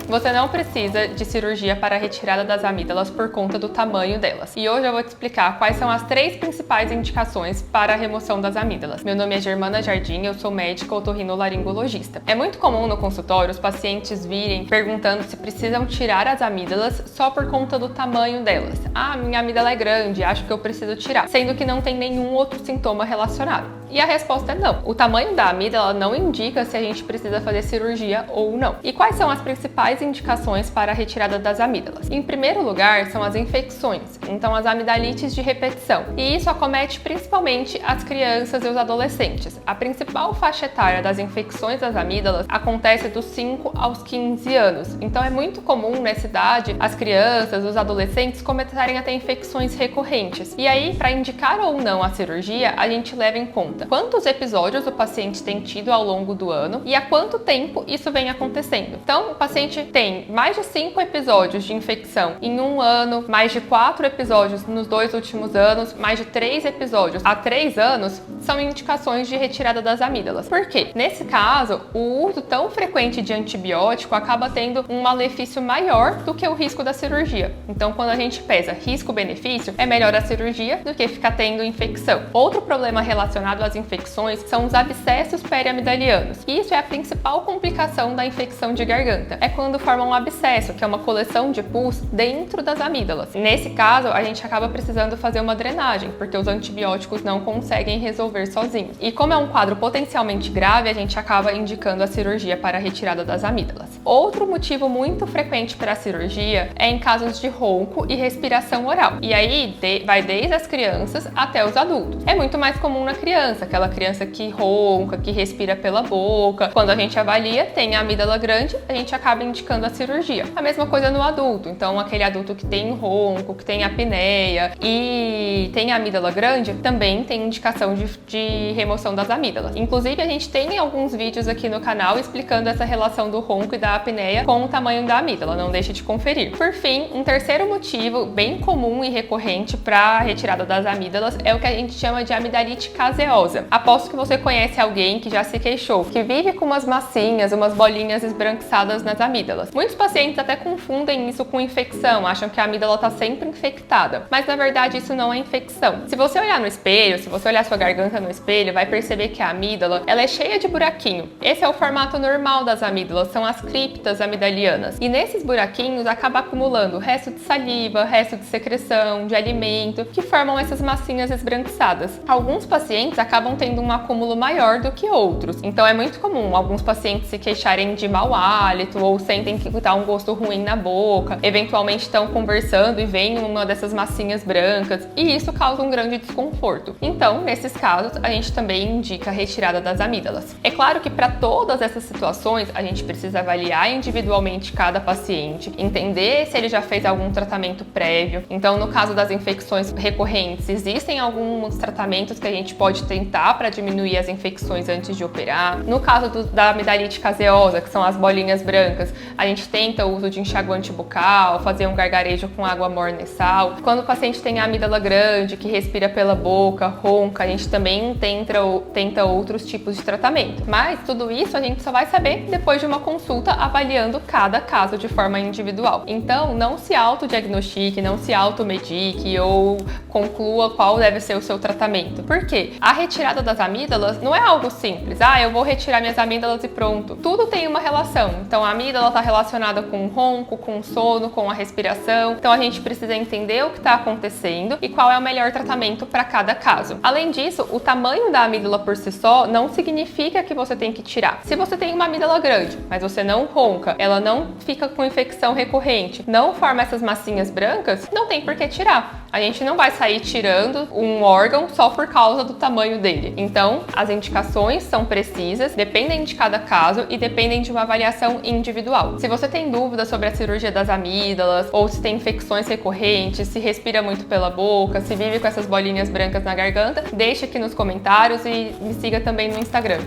você não precisa de cirurgia para a retirada das amígdalas por conta do tamanho delas. E hoje eu vou te explicar quais são as 3 principais indicações para a remoção das amígdalas. Meu nome é Germana Jardim, eu sou médica otorrinolaringologista. É muito comum no consultório os pacientes virem perguntando se precisam tirar as amígdalas só por conta do tamanho delas. Ah, minha amígdala é grande, acho que eu preciso tirar, sendo que não tem nenhum outro sintoma relacionado. E a resposta é não. O tamanho da amígdala não indica se a gente precisa fazer cirurgia ou não. E quais são as principais indicações para a retirada das amígdalas? Em primeiro lugar, são as infecções, então as amidalites de repetição. E isso acomete principalmente as crianças e os adolescentes. A principal faixa etária das infecções das amígdalas acontece dos 5 aos 15 anos. Então é muito comum nessa idade as crianças, os adolescentes começarem a ter infecções recorrentes. E aí, para indicar ou não a cirurgia, a gente leva em conta quantos episódios o paciente tem tido ao longo do ano e há quanto tempo isso vem acontecendo. Então, o paciente tem mais de 5 episódios de infecção em um ano, mais de 4 episódios nos 2 últimos anos, mais de 3 episódios há 3 anos, são indicações de retirada das amígdalas. Por quê? Nesse caso, o uso tão frequente de antibiótico acaba tendo um malefício maior do que o risco da cirurgia. Então, quando a gente pesa risco-benefício, é melhor a cirurgia do que ficar tendo infecção. Outro problema relacionado às infecções são os abscessos periamidalianos. Isso é a principal complicação da infecção de garganta. É quando forma um abscesso, que é uma coleção de pus dentro das amígdalas. Nesse caso, a gente acaba precisando fazer uma drenagem, porque os antibióticos não conseguem resolver sozinhos. E como é um quadro potencialmente grave, a gente acaba indicando a cirurgia para a retirada das amígdalas. Outro motivo muito frequente para a cirurgia é em casos de ronco e respiração oral. E aí vai desde as crianças até os adultos. É muito mais comum na criança, aquela criança que ronca, que respira pela boca. Quando a gente avalia, tem a amígdala grande, a gente acaba indicando a cirurgia. A mesma coisa no adulto. Então, aquele adulto que tem ronco, que tem apneia e tem a amígdala grande, também tem indicação de remoção das amígdalas. Inclusive, a gente tem alguns vídeos aqui no canal explicando essa relação do ronco e da apneia com o tamanho da amígdala. Não deixe de conferir. Por fim, um terceiro motivo bem comum e recorrente para a retirada das amígdalas é o que a gente chama de amidalite caseosa. Aposto que você conhece alguém que já se queixou, que vive com umas massinhas, umas bolinhas esbranquiçadas nas amígdalas. Muitos pacientes até confundem isso com infecção, acham que a amígdala está sempre infectada, mas na verdade isso não é infecção. Se você olhar no espelho, se você olhar sua garganta no espelho, vai perceber que a amígdala, ela é cheia de buraquinho. Esse é o formato normal das amígdalas, são as criptas amidalianas. E nesses buraquinhos acaba acumulando resto de saliva, resto de secreção, de alimento, que formam essas massinhas esbranquiçadas. Alguns pacientes acabam tendo um acúmulo maior do que outros. Então é muito comum alguns pacientes se queixarem de mau hálito ou sentem que está um gosto ruim na boca, eventualmente estão conversando e vem uma dessas massinhas brancas e isso causa um grande desconforto. Então, nesses casos, a gente também indica a retirada das amígdalas. É claro que para todas essas situações, a gente precisa avaliar individualmente cada paciente, entender se ele já fez algum tratamento prévio. Então, no caso das infecções recorrentes, existem alguns tratamentos que a gente pode tentar para diminuir as infecções antes de operar. No caso da amidalite caseosa, que são as bolinhas brancas, a gente tenta o uso de enxaguante bucal, fazer um gargarejo com água morna e sal. Quando o paciente tem a amígdala grande, que respira pela boca, ronca, a gente também tenta outros tipos de tratamento. Mas tudo isso a gente só vai saber depois de uma consulta avaliando cada caso de forma individual. Então, não se autodiagnostique, não se automedique ou conclua qual deve ser o seu tratamento. Por quê? A retirada das amígdalas não é algo simples. Ah, eu vou retirar minhas amígdalas e pronto. Tudo tem uma relação. Então, a amígdala está relacionada com o ronco, com o sono, com a respiração. Então, a gente precisa entender o que está acontecendo e qual é o melhor tratamento para cada caso. Além disso, o tamanho da amígdala por si só não significa que você tem que tirar. Se você tem uma amígdala grande, mas você não ronca, ela não fica com infecção recorrente, não forma essas massinhas brancas, não tem por que tirar. A gente não vai sair tirando um órgão só por causa do tamanho dele. Então, as indicações são precisas, dependem de cada caso e dependem de uma avaliação individual. Se você tem dúvidas sobre a cirurgia das amígdalas, ou se tem infecções recorrentes, se respira muito pela boca, se vive com essas bolinhas brancas na garganta, deixe aqui nos comentários e me siga também no Instagram.